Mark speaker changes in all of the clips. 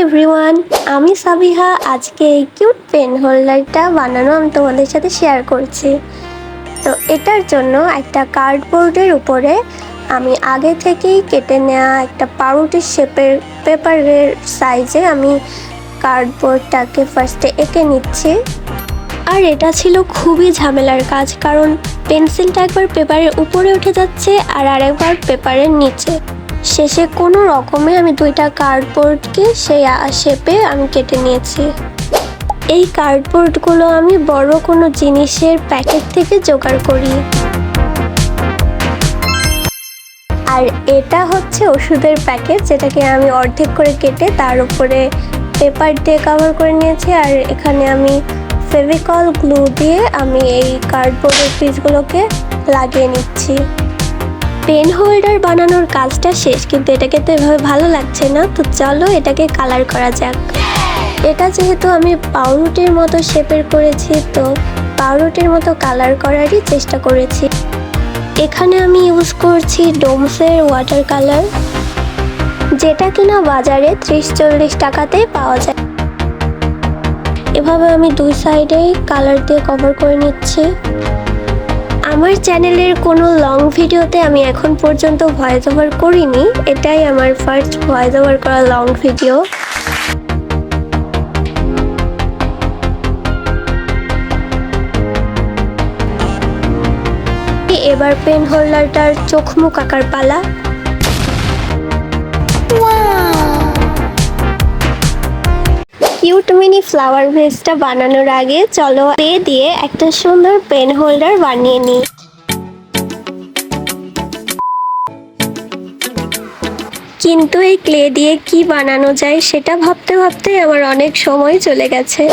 Speaker 1: Everyone, আমি সাবিহা। আজকে এই কিউট পেন হোল্ডারটা বানানো আমি তোমাদের সাথে শেয়ার করছি। তো এটার জন্য একটা কার্ডবোর্ডের উপরে আমি আগে থেকেই কেটে নেওয়া একটা পাউরুটির শেপের পেপারের সাইজে আমি কার্ডবোর্ডটাকে ফার্স্টে এঁকে নিচ্ছি। আর এটা ছিল খুবই ঝামেলার কাজ, কারণ পেন্সিলটা একবার পেপারের উপরে উঠে যাচ্ছে আর আরেকবার পেপারের নিচে। শেষে কোনো রকমে আমি দুইটা কার্ডবোর্ডকে সেই শেপে আমি কেটে নিয়েছি। এই কার্ডবোর্ডগুলো আমি বড় কোনো জিনিসের প্যাকেট থেকে জোগাড় করি। আর এটা হচ্ছে ওষুধের প্যাকেট, যেটাকে আমি অর্ধেক করে কেটে তার উপরে পেপার দিয়ে কভার করে নিয়েছি। আর এখানে আমি ফেভিকল গ্লু দিয়ে আমি এই কার্ডবোর্ডের পিসগুলোকে লাগিয়ে নিচ্ছি। পেন হোল্ডার বানানোর কাজটা শেষ, কিন্তু এটাকে তো এভাবে ভালো লাগছে না। তো চলো এটাকে কালার করা যাক। এটা যেহেতু আমি পাউরুটির মতো শেপের করেছি, তো পাউরুটির মতো কালার করারই চেষ্টা করেছি। এখানে আমি ইউজ করছি ডোমসের ওয়াটার কালার, যেটা কিনা বাজারে 30-40 টাকাতেই পাওয়া যায়। এভাবে আমি দুই সাইডেই কালার দিয়ে কভার করে নিচ্ছি। আমার চ্যানেলের কোনো লং ভিডিওতে আমি এখন পর্যন্ত ভয়েস ওভার করিনি, এটাই আমার ফার্স্ট ভয়েস ওভার করা লং ভিডিও। এবার পেন হোল্ডারটার চোখ মুখ আঁকার পালা। কিউট মিনি ফ্লাওয়ার ভেসটা বানানোর আগে চলো ক্লে দিয়ে একটা সুন্দর পেন হোল্ডার বানিয়ে নিই। কিন্তু এই ক্লে দিয়ে কি বানানো যায় সেটা ভাবতে ভাবতে আমার অনেক সময় চলে গেছে।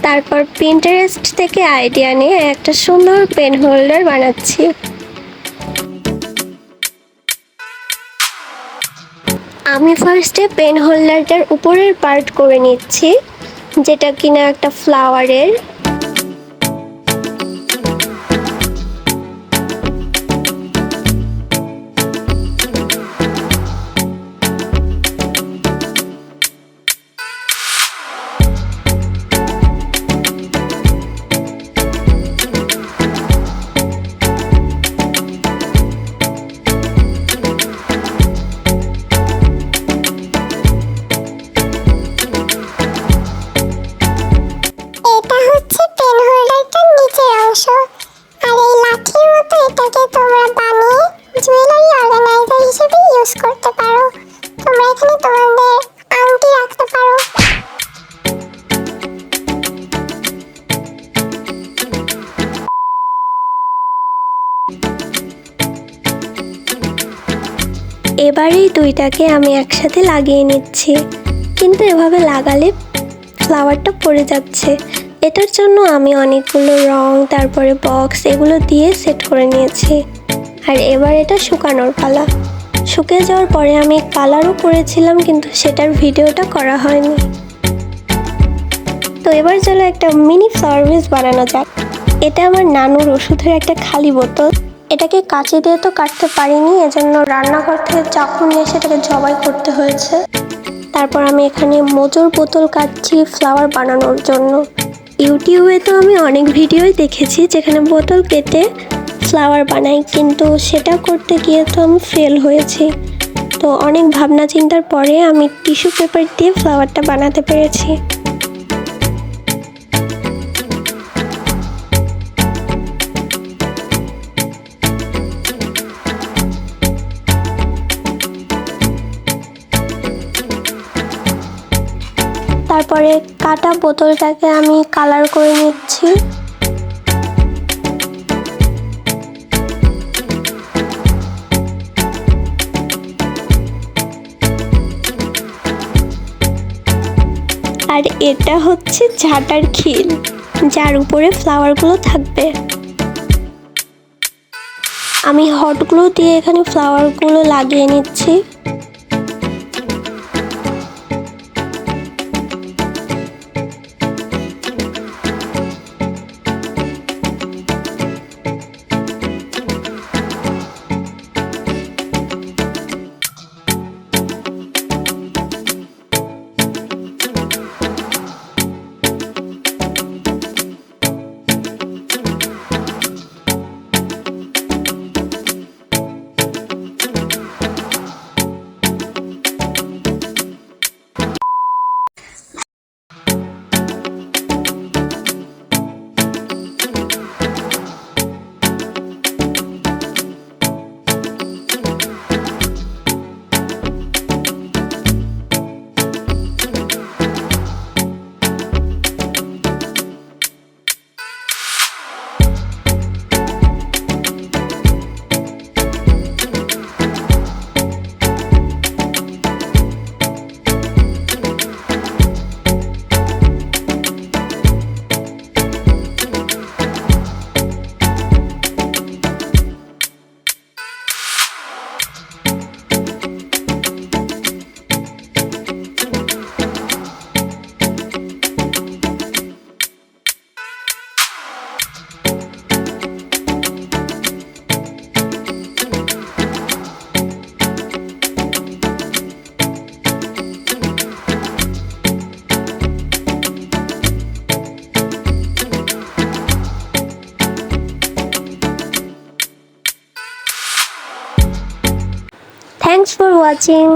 Speaker 1: তারপর পিন্টারেস্ট থেকে আইডিয়া নিয়ে একটা সুন্দর পেন হোল্ডার বানাচ্ছি। আমি ফার্স্টে পেন হোল্ডারটার উপরের পার্ট করে নিচ্ছি, যেটা কিনা একটা ফ্লাওয়ারের। জুয়েলারি অর্গানাইজার হিসেবে ইউজ করতে পারো। তোমরা এখানে তোমাদের আংটি রাখতে পারো। এবার এই দুইটাকে আমি একসাথে লাগিয়ে নিচ্ছি, কিন্তু এভাবে লাগালে ফ্লাওয়ারটা পড়ে যাচ্ছে। এটার জন্য আমি অনেকগুলো রং, তারপরে বক্স এগুলো দিয়ে সেট করে নিয়েছি। আর এবার এটা শুকানোর পালা। শুকিয়ে যাওয়ার পরে আমি কালারও করেছিলাম, কিন্তু সেটার ভিডিওটা করা হয়নি। তো এবার চলো একটা মিনি ফ্লাওয়ার ভেস বানানো যাক। এটা আমার নানুর ওষুধের একটা খালি বোতল। এটাকে কাঁচি দিয়ে তো কাটতে পারিনি, এজন্য রান্নাঘর থেকে চাকু নিয়ে সেটাকে জবাই করতে হয়েছে। তারপর আমি এখানে মোজোর বোতল কাটছি ফ্লাওয়ার বানানোর জন্য। ইউটিউবে তো আমি অনেক ভিডিওই দেখেছি যেখানে বোতল কেটে ফ্লাওয়ার বানাই, কিন্তু সেটা করতে গিয়ে তো আমি ফেল হয়েছি। তো অনেক ভাবনা চিন্তার পরে আমি টিস্যু পেপার দিয়ে ফ্লাওয়ারটা বানাতে পেরেছি। তারপরে কাটা বোতলটাকে আমি কালার করে নিচ্ছি। আর এটা হচ্ছে ঝাঁটার খিল, যার উপরে ফ্লাওয়ারগুলো থাকবে। আমি হট গ্লু দিয়ে এখানে ফ্লাওয়ারগুলো লাগিয়ে নিচ্ছি। For watching.